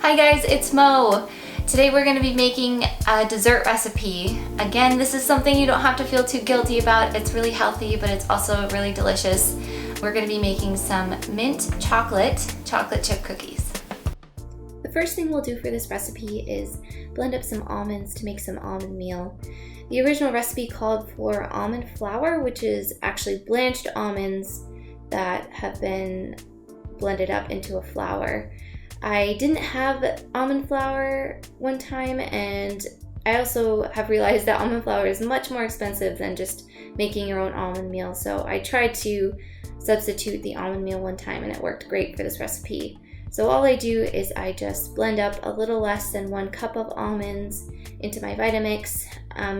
Hi guys, it's Mo. Today we're going to be making a dessert recipe. Again, this is something you don't have to feel too guilty about. It's really healthy, but it's also really delicious. We're going to be making some mint chocolate chip cookies. The first thing we'll do for this recipe is blend up some almonds to make some almond meal. The original recipe called for almond flour, which is actually blanched almonds that have been blended up into a flour. I didn't have almond flour one time, and I also have realized that almond flour is much more expensive than just making your own almond meal. So I tried to substitute the almond meal one time and it worked great for this recipe. So all I do is I just blend up a little less than 1 cup of almonds into my Vitamix.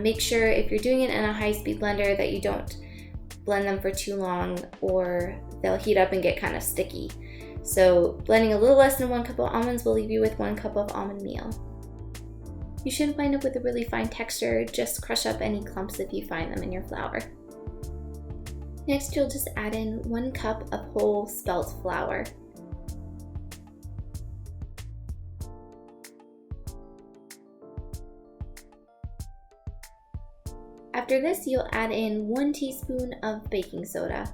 Make sure if you're doing it in a high-speed blender that you don't blend them for too long or they'll heat up and get kind of sticky. So blending a little less than 1 cup of almonds will leave you with 1 cup of almond meal. You shouldn't wind up with a really fine texture, just crush up any clumps if you find them in your flour. Next, you'll just add in 1 cup of whole spelt flour. After this, you'll add in 1 teaspoon of baking soda.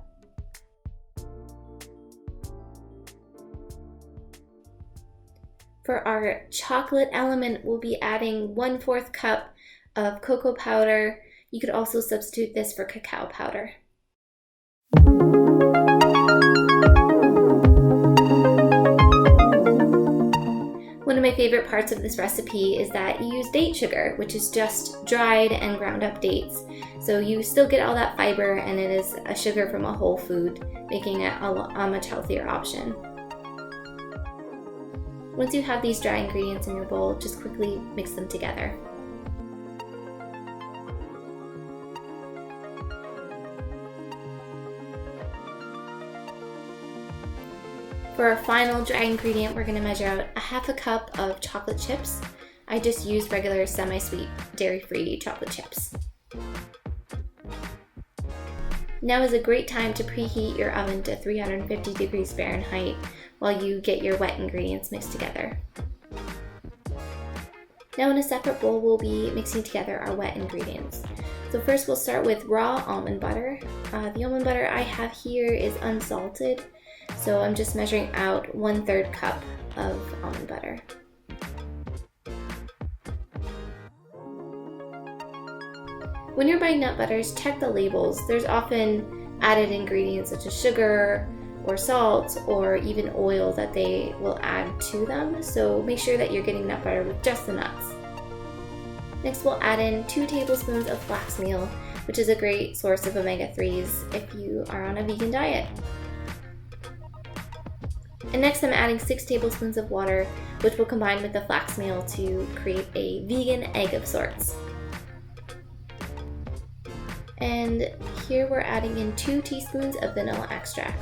For our chocolate element, we'll be adding 1/4 cup of cocoa powder. You could also substitute this for cacao powder. One of my favorite parts of this recipe is that you use date sugar, which is just dried and ground up dates. So you still get all that fiber, and it is a sugar from a whole food, making it a much healthier option. Once you have these dry ingredients in your bowl, just quickly mix them together. For our final dry ingredient, we're going to measure out 1/2 cup of chocolate chips. I just use regular semi-sweet, dairy-free chocolate chips. Now is a great time to preheat your oven to 350 degrees Fahrenheit while you get your wet ingredients mixed together. Now in a separate bowl, we'll be mixing together our wet ingredients. So first we'll start with raw almond butter. The almond butter I have here is unsalted, so I'm just measuring out 1/3 cup of almond butter. When you're buying nut butters, check the labels. There's often added ingredients such as sugar or salt or even oil that they will add to them, so make sure that you're getting nut butter with just the nuts. Next, we'll add in 2 tablespoons of flax meal, which is a great source of omega-3s if you are on a vegan diet. And next I'm adding 6 tablespoons of water, which will combine with the flax meal to create a vegan egg of sorts. And here we're adding in 2 teaspoons of vanilla extract.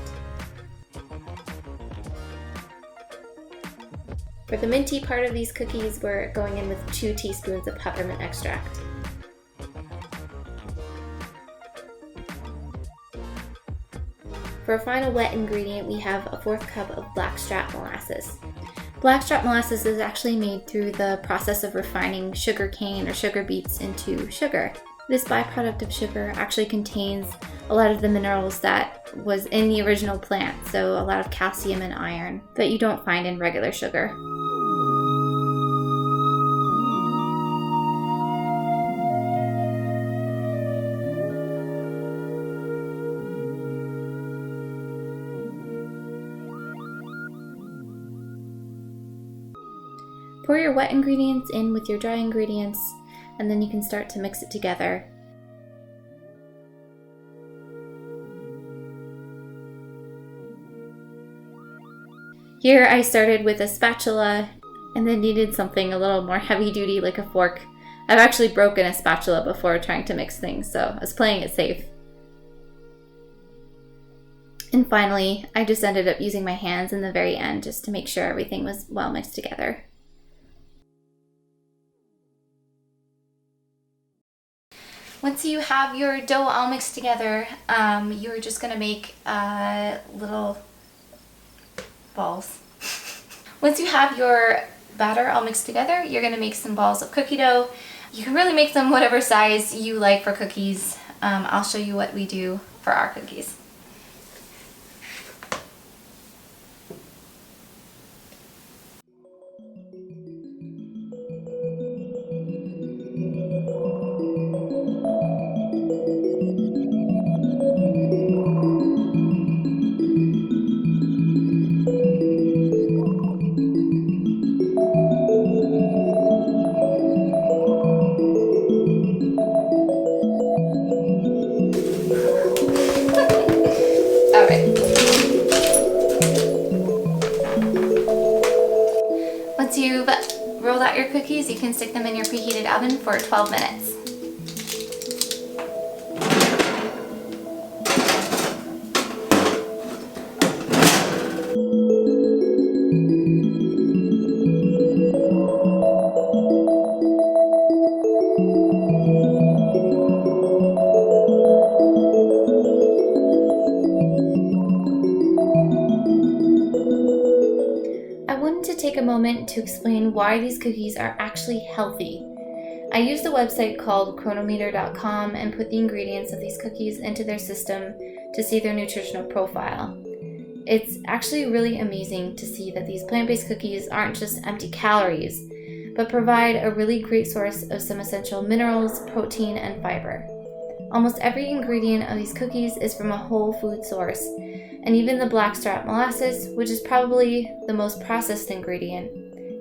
For the minty part of these cookies, we're going in with 2 teaspoons of peppermint extract. For a final wet ingredient, we have 1/4 cup of blackstrap molasses. Blackstrap molasses is actually made through the process of refining sugar cane or sugar beets into sugar. This byproduct of sugar actually contains a lot of the minerals that was in the original plant, so a lot of calcium and iron that you don't find in regular sugar. Pour your wet ingredients in with your dry ingredients, and then you can start to mix it together. Here I started with a spatula and then needed something a little more heavy duty like a fork. I've actually broken a spatula before trying to mix things, so I was playing it safe. And finally, I just ended up using my hands in the very end just to make sure everything was well mixed together. Once you have your dough all mixed together, you're just gonna make little balls. Once you have your batter all mixed together, you're gonna make some balls of cookie dough. You can really make them whatever size you like for cookies. I'll show you what we do for our cookies. All right. Once you've rolled out your cookies, you can stick them in your preheated oven for 12 minutes. Take a moment to explain why these cookies are actually healthy. I used a website called chronometer.com and put the ingredients of these cookies into their system to see their nutritional profile. It's actually really amazing to see that these plant-based cookies aren't just empty calories, but provide a really great source of some essential minerals, protein, and fiber. Almost every ingredient of these cookies is from a whole food source, and even the blackstrap molasses, which is probably the most processed ingredient,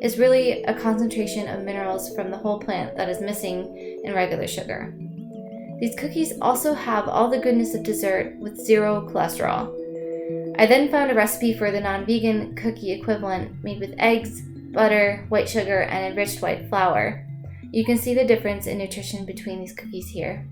is really a concentration of minerals from the whole plant that is missing in regular sugar. These cookies also have all the goodness of dessert with 0 cholesterol. I then found a recipe for the non-vegan cookie equivalent made with eggs, butter, white sugar, and enriched white flour. You can see the difference in nutrition between these cookies here.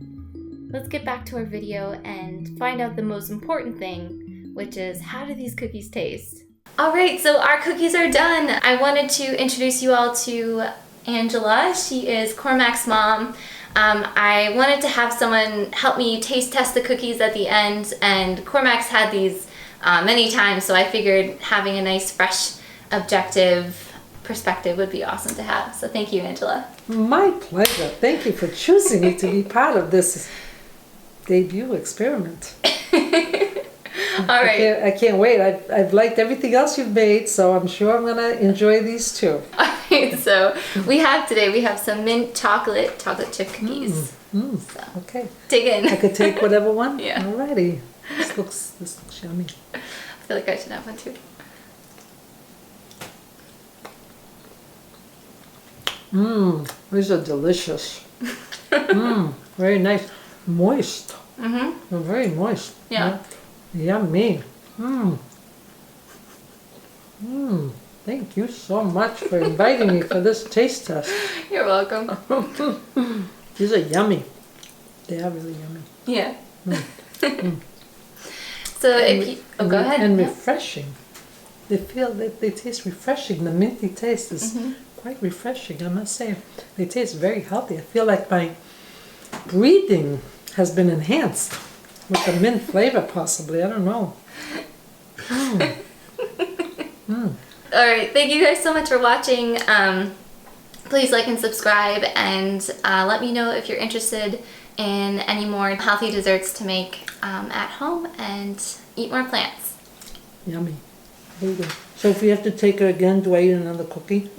Let's get back to our video and find out the most important thing, which is how do these cookies taste? All right, so our cookies are done. I wanted to introduce you all to Angela. She is Cormac's mom. I wanted to have someone help me taste test the cookies at the end, and Cormac's had these many times, so I figured having a nice, fresh, objective perspective would be awesome to have. So thank you, Angela. My pleasure. Thank you for choosing me to be part of this debut experiment. All right. I can't wait. I've liked everything else you've made, so I'm sure I'm gonna enjoy these too. All right, so we have some mint chocolate chip cookies. So, okay. Dig in. I could take whatever one? Yeah. Alrighty. This looks yummy. I feel like I should have one too. These are delicious. Very nice. Moist. They're very moist. Yeah. Yummy. Thank you so much for inviting me for this taste test. You're welcome. These are yummy. They are really yummy. Yeah. So if you, go ahead. And refreshing. They taste refreshing. The minty taste is quite refreshing, I must say. They taste very healthy. I feel like my breathing has been enhanced with the mint flavor, possibly. I don't know. All right, thank you guys so much for watching. Please like and subscribe, and let me know if you're interested in any more healthy desserts to make at home and eat more plants. Yummy. Very good. So if we have to take her again, do I eat another cookie?